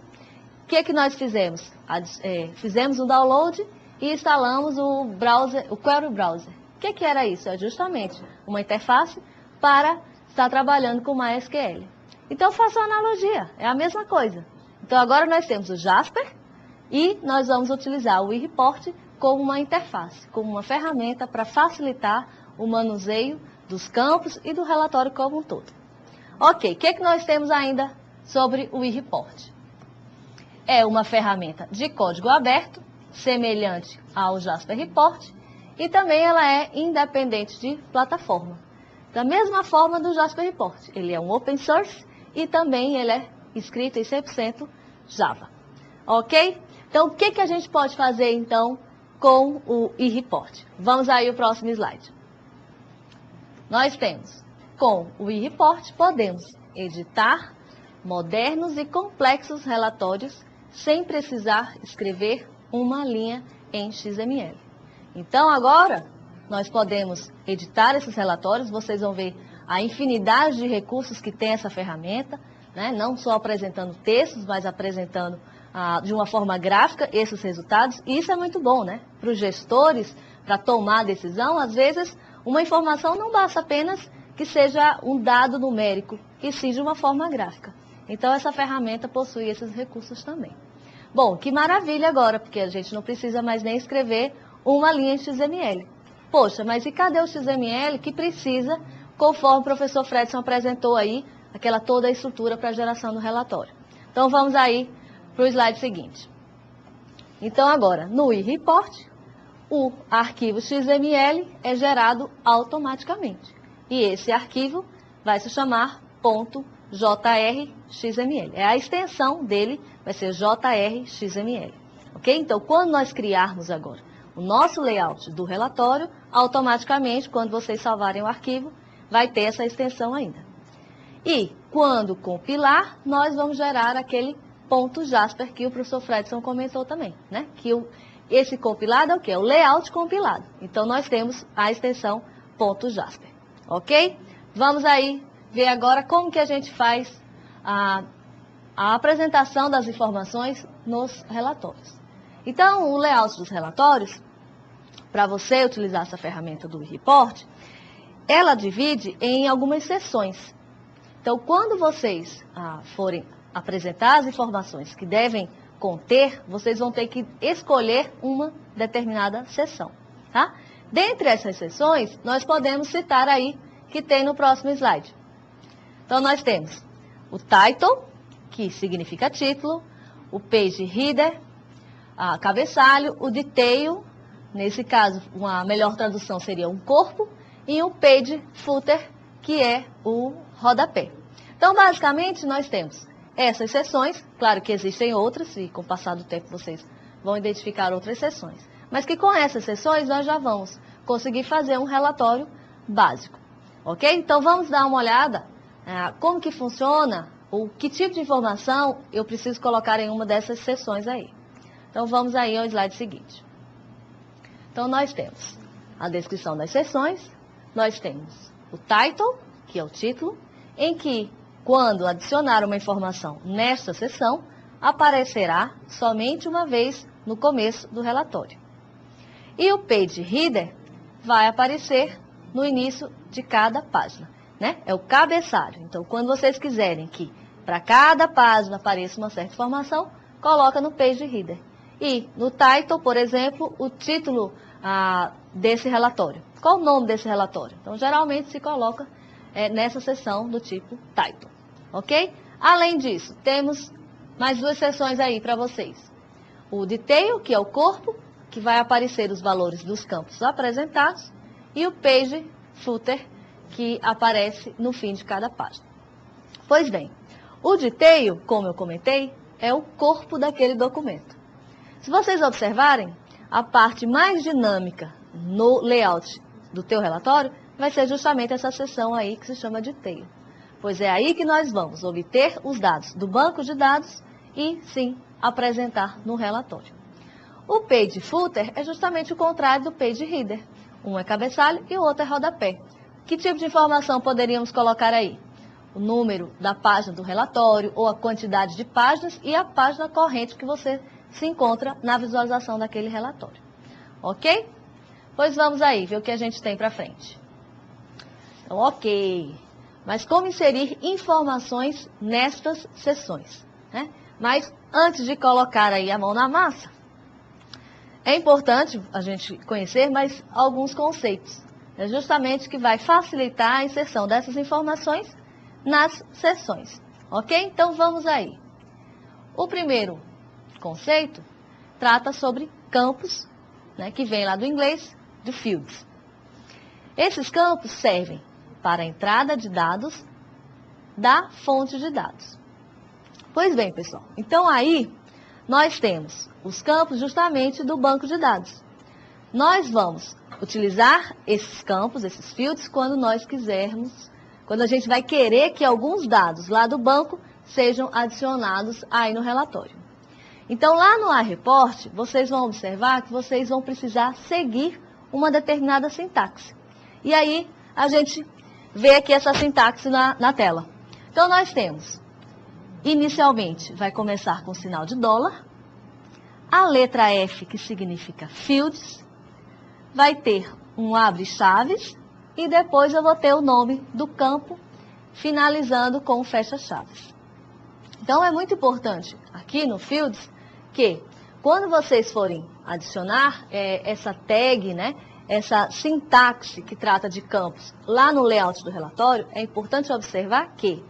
O que nós fizemos? Fizemos um download e instalamos o Query Browser. O que era isso? É justamente uma interface para estar trabalhando com MySQL. Então, faça uma analogia, é a mesma coisa. Então, agora nós temos o Jasper e nós vamos utilizar o eReport como uma interface, como uma ferramenta para facilitar o manuseio dos campos e do relatório como um todo. Ok, o que nós temos ainda sobre o eReport? É uma ferramenta de código aberto, semelhante ao Jasper Report, e também ela é independente de plataforma. Da mesma forma do Jasper Report, ele é um open source e também ele é escrito em 100% Java. Ok? Então, o que a gente pode fazer, então, com o e-report. Vamos aí ao próximo slide. Nós temos, com o e-report, podemos editar modernos e complexos relatórios sem precisar escrever uma linha em XML. Então, agora, nós podemos editar esses relatórios, vocês vão ver a infinidade de recursos que tem essa ferramenta, né? Não só apresentando textos, mas apresentando de uma forma gráfica esses resultados. E isso é muito bom, né? Para os gestores, para tomar decisão, às vezes uma informação não basta apenas que seja um dado numérico, e sim de uma forma gráfica. Então, essa ferramenta possui esses recursos também. Bom, que maravilha agora, porque a gente não precisa mais nem escrever uma linha em XML. Poxa, mas e cadê o XML que precisa, conforme o professor Fredson apresentou aí, aquela toda a estrutura para a geração do relatório? Então, vamos aí para o slide seguinte. Então, agora, no e-report, o arquivo XML é gerado automaticamente. E esse arquivo vai se chamar .jrxml. É a extensão dele, vai ser jrxml. Ok? Então, quando nós criarmos agora o nosso layout do relatório, automaticamente, quando vocês salvarem o arquivo, vai ter essa extensão ainda. E, quando compilar, nós vamos gerar aquele .jasper que o professor Fredson comentou também, né? Que esse compilado é o quê? É o layout compilado. Então, nós temos a extensão .jasper. Ok? Vamos aí ver agora como que a gente faz a apresentação das informações nos relatórios. Então, o layout dos relatórios, para você utilizar essa ferramenta do e-report, ela divide em algumas seções. Então, quando vocês forem apresentar as informações que devem conter, vocês vão ter que escolher uma determinada seção, tá? Dentre essas seções, nós podemos citar aí, que tem no próximo slide. Então, nós temos o title, que significa título, o page header, cabeçalho, o detail, nesse caso, uma melhor tradução seria um corpo, e o page footer, que é o rodapé. Então, basicamente, nós temos essas seções, claro que existem outras, e com o passar do tempo vocês vão identificar outras seções, mas que com essas seções nós já vamos conseguir fazer um relatório básico. Ok? Então, vamos dar uma olhada como que funciona, ou que tipo de informação eu preciso colocar em uma dessas seções aí. Então, vamos aí ao slide seguinte. Então, nós temos a descrição das seções, nós temos o title, que é o título, em que, quando adicionar uma informação nesta seção, aparecerá somente uma vez no começo do relatório. E o page header vai aparecer no início de cada página, né? É o cabeçalho. Então, quando vocês quiserem que para cada página apareça uma certa informação, coloca no page header. E no title, por exemplo, o título desse relatório. Qual o nome desse relatório? Então, geralmente se coloca nessa seção do tipo title. Ok? Além disso, temos mais duas seções aí para vocês. O detail, que é o corpo, que vai aparecer os valores dos campos apresentados, e o page footer, que aparece no fim de cada página. Pois bem, o detail, como eu comentei, é o corpo daquele documento. Se vocês observarem, a parte mais dinâmica no layout do teu relatório vai ser justamente essa seção aí que se chama detail. Pois é aí que nós vamos obter os dados do banco de dados e, sim, apresentar no relatório. O page footer é justamente o contrário do page header. Um é cabeçalho e o outro é rodapé. Que tipo de informação poderíamos colocar aí? O número da página do relatório, ou a quantidade de páginas e a página corrente que você se encontra na visualização daquele relatório. Ok? Pois vamos aí ver o que a gente tem para frente. Então, ok. Mas como inserir informações nestas seções, né? Mas antes de colocar aí a mão na massa, é importante a gente conhecer mais alguns conceitos. É justamente que vai facilitar a inserção dessas informações nas seções. Ok? Então vamos aí. O primeiro conceito trata sobre campos, né, que vem lá do inglês, de fields. Esses campos servem para a entrada de dados da fonte de dados. Pois bem, pessoal, então aí nós temos os campos justamente do banco de dados. Nós vamos utilizar esses campos, esses fields, quando nós quisermos, quando a gente vai querer que alguns dados lá do banco sejam adicionados aí no relatório. Então, lá no iReport, vocês vão observar que vocês vão precisar seguir uma determinada sintaxe. E aí, a gente vê aqui essa sintaxe na tela. Então, nós temos, inicialmente, vai começar com o sinal de dólar, a letra F, que significa fields, vai ter um abre-chaves, e depois eu vou ter o nome do campo, finalizando com o fecha-chaves. Então, é muito importante aqui no fields que, quando vocês forem adicionar essa tag, né, essa sintaxe que trata de campos lá no layout do relatório, é importante observar que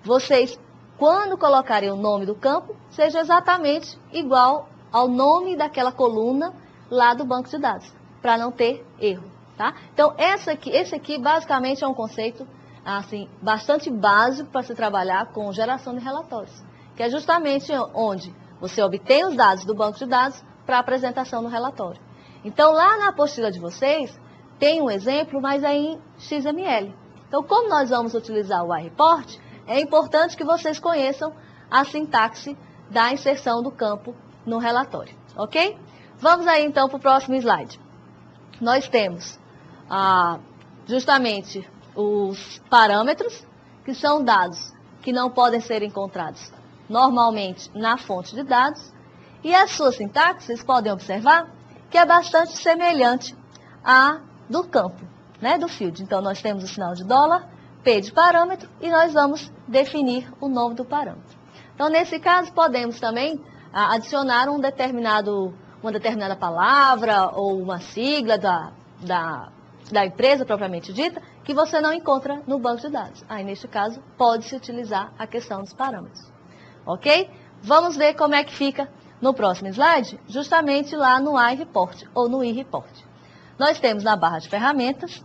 vocês, quando colocarem o nome do campo, seja exatamente igual ao nome daquela coluna lá do banco de dados, para não ter erro, tá? Então, esse aqui basicamente é um conceito assim, bastante básico para se trabalhar com geração de relatórios, que é justamente onde você obtém os dados do banco de dados para apresentação no relatório. Então, lá na apostila de vocês, tem um exemplo, mas é em XML. Então, como nós vamos utilizar o iReport, é importante que vocês conheçam a sintaxe da inserção do campo no relatório, ok? Vamos aí, então, para o próximo slide. Nós temos justamente os parâmetros, que são dados que não podem ser encontrados normalmente na fonte de dados, e a sua sintaxe, vocês podem observar, que é bastante semelhante à do campo, né, do field. Então, nós temos o sinal de dólar, P de parâmetro, e nós vamos definir o nome do parâmetro. Então, nesse caso, podemos também adicionar uma determinada palavra ou uma sigla da empresa propriamente dita, que você não encontra no banco de dados. Aí, neste caso, pode-se utilizar a questão dos parâmetros. Ok? Vamos ver como é que fica no próximo slide, justamente lá no iReport ou no eReport. Nós temos na barra de ferramentas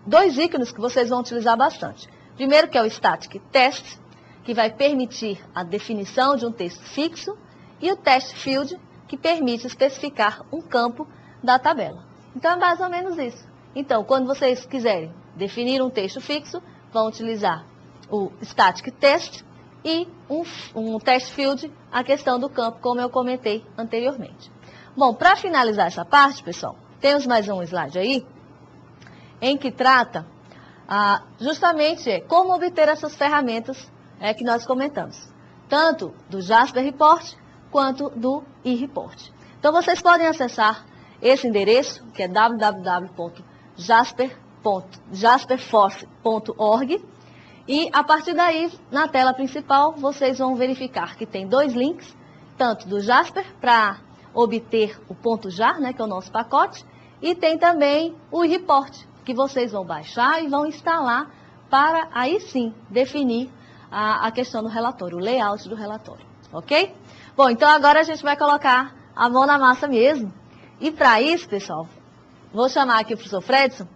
dois ícones que vocês vão utilizar bastante. Primeiro, que é o Static Test, que vai permitir a definição de um texto fixo, e o Test Field, que permite especificar um campo da tabela. Então, é mais ou menos isso. Então, quando vocês quiserem definir um texto fixo, vão utilizar o Static Test e um Test Field, a questão do campo, como eu comentei anteriormente. Bom, para finalizar essa parte, pessoal, temos mais um slide aí, em que trata justamente como obter essas ferramentas que nós comentamos, tanto do Jasper Report quanto do eReport. Então, vocês podem acessar esse endereço, que é www.jasperforce.org, e a partir daí, na tela principal, vocês vão verificar que tem dois links, tanto do Jasper, para obter o .jar, né, que é o nosso pacote, e tem também o eReport, que vocês vão baixar e vão instalar para, aí sim, definir a questão do relatório, o layout do relatório, ok? Bom, então agora a gente vai colocar a mão na massa mesmo. E para isso, pessoal, vou chamar aqui o professor Fredson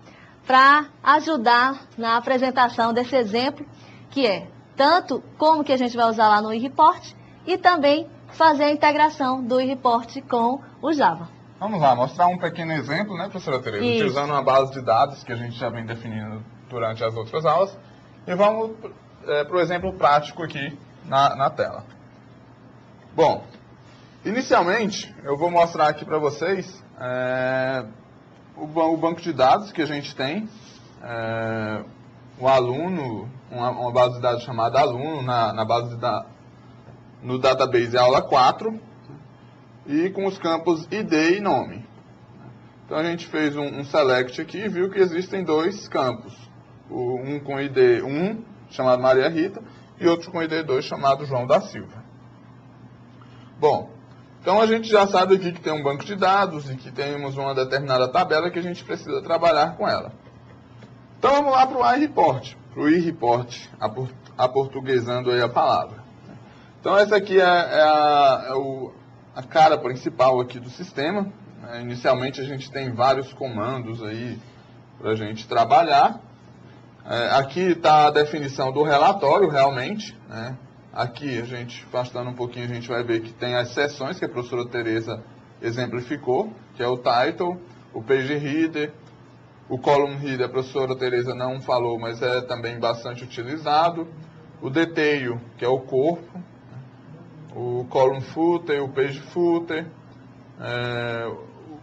para ajudar na apresentação desse exemplo, que é tanto como que a gente vai usar lá no eReport e também fazer a integração do eReport com o Java. Vamos lá, mostrar um pequeno exemplo, né, professora Tereza? Isso. Utilizando uma base de dados que a gente já vem definindo durante as outras aulas. E vamos para o exemplo prático aqui na tela. Bom, inicialmente, eu vou mostrar aqui para vocês o banco de dados que a gente tem, o aluno, uma base de dados chamada aluno, no database aula 4, e com os campos ID e nome. Então a gente fez um select aqui e viu que existem dois campos, um com ID 1, chamado Maria Rita, e outro com ID 2, chamado João da Silva. Bom, então a gente já sabe aqui que tem um banco de dados e que temos uma determinada tabela que a gente precisa trabalhar com ela. Então vamos lá para o iReport, aportuguesando aí a palavra. Então essa aqui é a cara principal aqui do sistema. Inicialmente a gente tem vários comandos aí para a gente trabalhar. Aqui está a definição do relatório realmente, né? Aqui, a gente, afastando um pouquinho, a gente vai ver que tem as seções que a professora Tereza exemplificou, que é o title, o page header, o column header, a professora Tereza não falou, mas é também bastante utilizado, o detail, que é o corpo, o column footer, o page footer,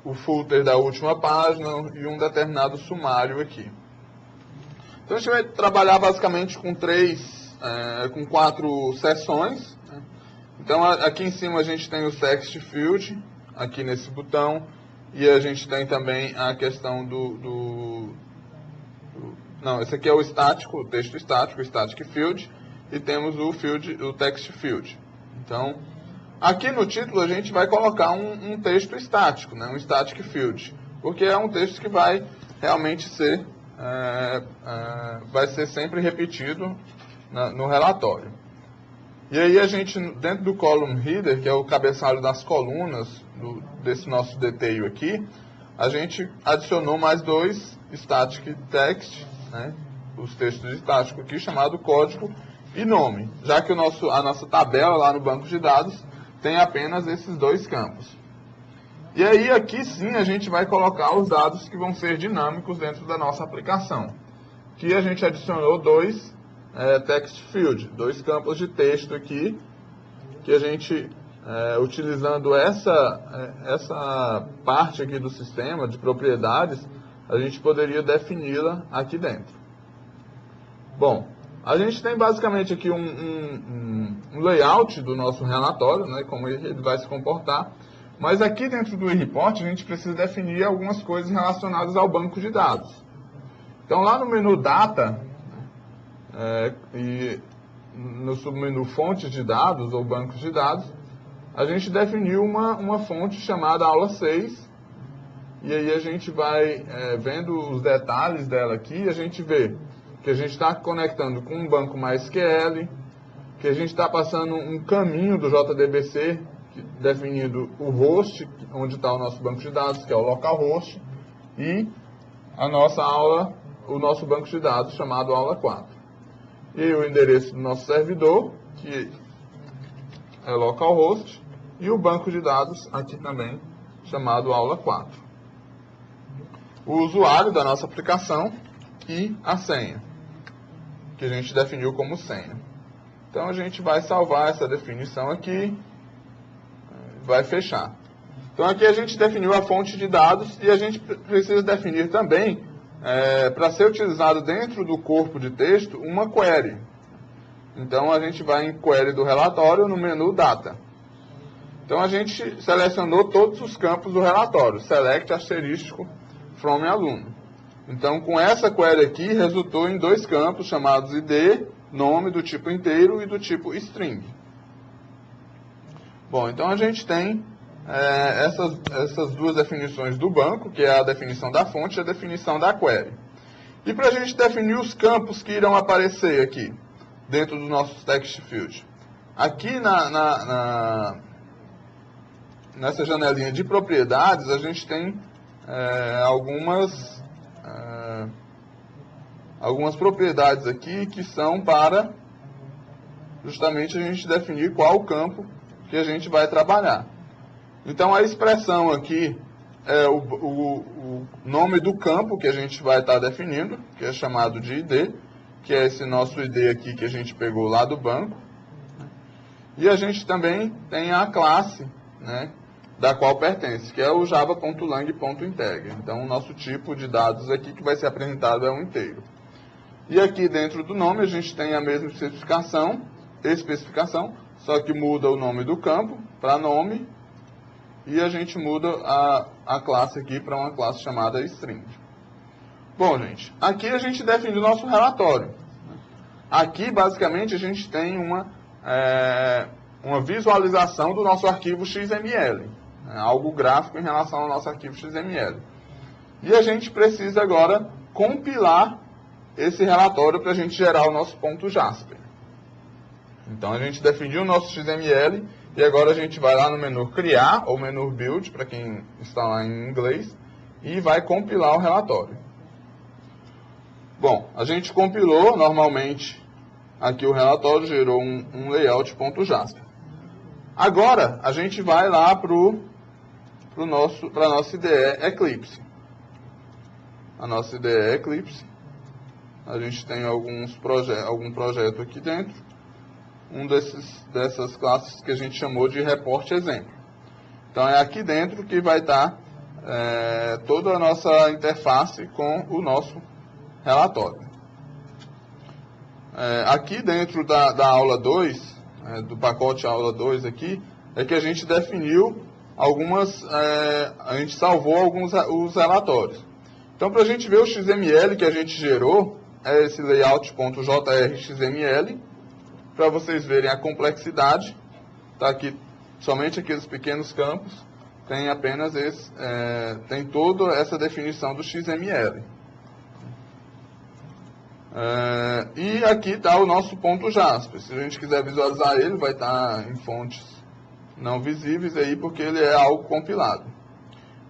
o footer da última página e um determinado sumário aqui. Então a gente vai trabalhar basicamente com com 4 seções. Né? Então aqui em cima a gente tem o text field, aqui nesse botão, e a gente tem também a questão não, esse aqui é o estático, o texto estático, o static field, e temos o text field. Então, aqui no título a gente vai colocar um texto estático, né, um static field, porque é um texto que vai realmente ser, vai ser sempre repetido no relatório. E aí a gente, dentro do column header, que é o cabeçalho das colunas desse nosso detail aqui, a gente adicionou mais 2 static text, né, os textos estáticos aqui, chamado código e nome, já que a nossa tabela lá no banco de dados tem apenas esses 2 campos. E aí aqui sim a gente vai colocar os dados que vão ser dinâmicos dentro da nossa aplicação. Aqui a gente adicionou 2 text field, 2 campos de texto aqui, que a gente, utilizando essa parte aqui do sistema de propriedades, a gente poderia defini-la aqui dentro. Bom, a gente tem basicamente aqui um layout do nosso relatório, né, como ele vai se comportar, mas aqui dentro do report a gente precisa definir algumas coisas relacionadas ao banco de dados. Então lá no menu Data, e no submenu Fontes de Dados ou Bancos de Dados, a gente definiu uma fonte chamada Aula 6, e aí a gente vai vendo os detalhes dela aqui, a gente vê que a gente está conectando com um banco MySQL, que a gente está passando um caminho do JDBC, definindo o host, onde está o nosso banco de dados, que é o localhost, e a nossa aula, o nosso banco de dados, chamado Aula 4. E o endereço do nosso servidor, que é localhost, e o banco de dados aqui também, chamado Aula 4. O usuário da nossa aplicação e a senha, que a gente definiu como senha. Então a gente vai salvar essa definição aqui, vai fechar. Então aqui a gente definiu a fonte de dados e a gente precisa definir também, para ser utilizado dentro do corpo de texto, uma query. Então a gente vai em query do relatório no menu Data. Então a gente selecionou todos os campos do relatório, select asterístico from aluno. Então com essa query aqui resultou em 2 campos chamados ID, nome do tipo inteiro e do tipo string. Bom, então a gente tem essas 2 definições do banco, que é a definição da fonte e a definição da query. E para a gente definir os campos que irão aparecer aqui, dentro do nosso text field. Aqui nessa janelinha de propriedades, a gente tem algumas propriedades aqui que são para justamente a gente definir qual o campo que a gente vai trabalhar. Então a expressão aqui é o nome do campo que a gente vai estar definindo, que é chamado de ID, que é esse nosso ID aqui que a gente pegou lá do banco. E a gente também tem a classe, né, da qual pertence, que é o java.lang.integer. Então o nosso tipo de dados aqui que vai ser apresentado é um inteiro. E aqui dentro do nome a gente tem a mesma especificação, só que muda o nome do campo para nome, e a gente muda a classe aqui para uma classe chamada string. Bom, gente, aqui a gente define o nosso relatório. Aqui, basicamente, a gente tem uma visualização do nosso arquivo XML, algo gráfico em relação ao nosso arquivo XML. E a gente precisa agora compilar esse relatório para a gente gerar o nosso ponto Jasper. Então a gente definiu o nosso XML e agora a gente vai lá no menu Criar, ou menu Build, para quem está lá em inglês, e vai compilar o relatório. Bom, a gente compilou normalmente aqui o relatório, gerou um layout.jasper. Agora a gente vai lá para o para a nossa IDE Eclipse. A nossa IDE Eclipse, a gente tem algum projeto aqui dentro, dessas classes que a gente chamou de reporte exemplo. Então é aqui dentro que vai estar toda a nossa interface com o nosso relatório. Aqui dentro da aula 2, do pacote aula 2 aqui, é que a gente definiu a gente salvou os relatórios. Então, para a gente ver o XML que a gente gerou, é esse layout.jr XML, para vocês verem a complexidade. Está aqui, somente aqueles pequenos campos, tem apenas tem toda essa definição do XML. E aqui está o nosso ponto Jasper. Se a gente quiser visualizar ele, vai estar em fontes não visíveis aí, porque ele é algo compilado.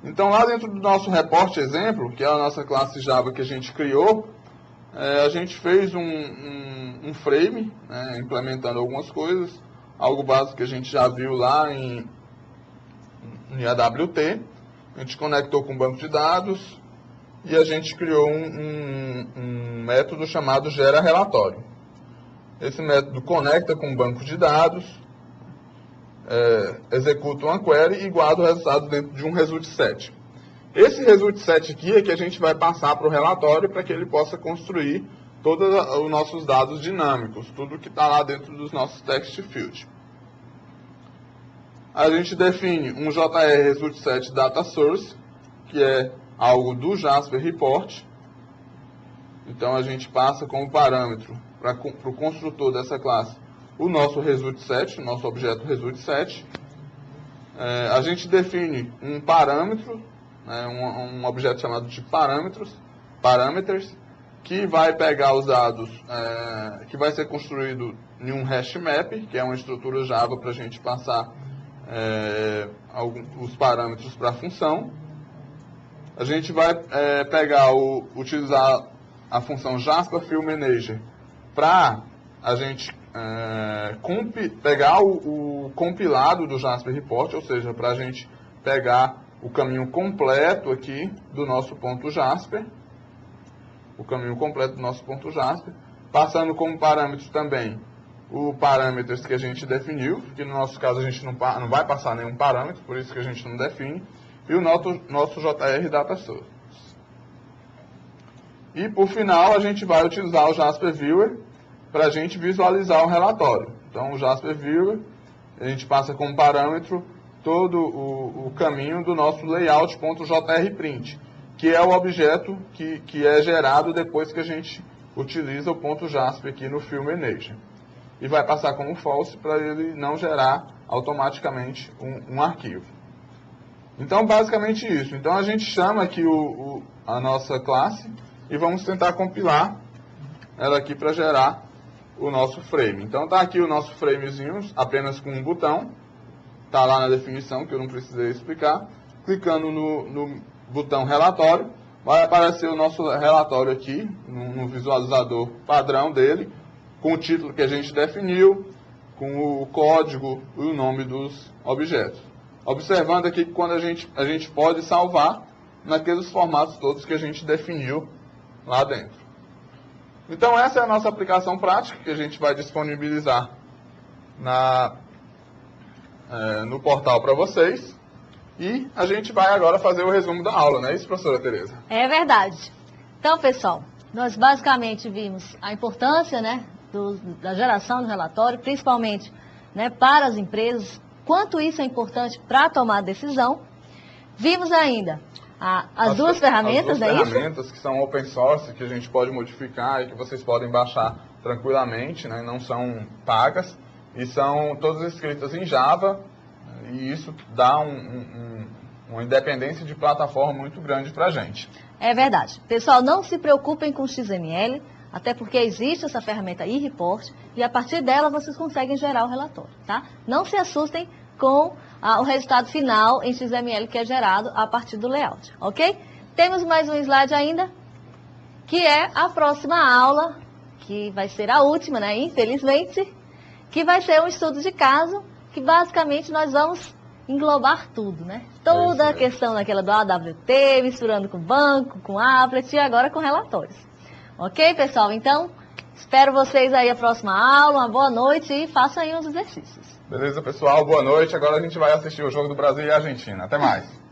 Então, lá dentro do nosso reporte exemplo, que é a nossa classe Java que a gente criou, a gente fez um frame, implementando algumas coisas, algo básico que a gente já viu lá em AWT. A gente conectou com o banco de dados e a gente criou um método chamado gera relatório. Esse método conecta com o banco de dados, executa uma query e guarda o resultado dentro de um result set. Esse result set aqui é que a gente vai passar para o relatório para que ele possa construir todos os nossos dados dinâmicos, tudo que está lá dentro dos nossos text fields. A gente define um JR result set data source, que é algo do Jasper Report. Então a gente passa como parâmetro para o construtor dessa classe o nosso result set, o nosso objeto result set. A gente define um parâmetro, um objeto chamado de parameters, que vai pegar os dados, que vai ser construído em um hash map, que é uma estrutura Java para a gente passar os parâmetros para a função. A gente vai utilizar a função Jasper Field Manager para a gente pegar o compilado do Jasper Report, ou seja, para a gente pegar o caminho completo aqui do nosso ponto Jasper, passando como parâmetro também o parâmetros que a gente definiu, que no nosso caso a gente não vai passar nenhum parâmetro, por isso que a gente não define, e o nosso JR Data Source. E por final a gente vai utilizar o Jasper Viewer para a gente visualizar o relatório. Então o Jasper Viewer, a gente passa como parâmetro todo o caminho do nosso layout.jrprint, que é o objeto que é gerado depois que a gente utiliza o ponto Jasper aqui no Field Manager. E vai passar como false para ele não gerar automaticamente um arquivo. Então, basicamente isso. Então, a gente chama aqui a nossa classe e vamos tentar compilar ela aqui para gerar o nosso frame. Então, está aqui o nosso framezinho, apenas com um botão. Está lá na definição, que eu não precisei explicar. Clicando no botão relatório, vai aparecer o nosso relatório aqui, no visualizador padrão dele, com o título que a gente definiu, com o código e o nome dos objetos. Observando aqui que quando a gente pode salvar naqueles formatos todos que a gente definiu lá dentro. Então essa é a nossa aplicação prática que a gente vai disponibilizar no portal para vocês. E a gente vai agora fazer o resumo da aula, não é isso, professora Tereza? É verdade. Então, pessoal, nós basicamente vimos a importância, da geração do relatório, principalmente, para as empresas, quanto isso é importante para tomar decisão. Vimos ainda as duas ferramentas, não é isso? As duas ferramentas que são open source, que a gente pode modificar e que vocês podem baixar tranquilamente, não são pagas, e são todas escritas em Java, e isso dá uma independência de plataforma muito grande para a gente. É verdade. Pessoal, não se preocupem com XML, até porque existe essa ferramenta eReport, e a partir dela vocês conseguem gerar o relatório, tá? Não se assustem com o resultado final em XML que é gerado a partir do layout, ok? Temos mais um slide ainda, que é a próxima aula, que vai ser a última, infelizmente, que vai ser um estudo de caso, que basicamente nós vamos englobar tudo, né? Toda a questão daquela do AWT, misturando com banco, com Applet e agora com relatórios. Ok, pessoal? Então, espero vocês aí a próxima aula, uma boa noite e façam aí uns exercícios. Beleza, pessoal? Boa noite. Agora a gente vai assistir o jogo do Brasil e Argentina. Até mais.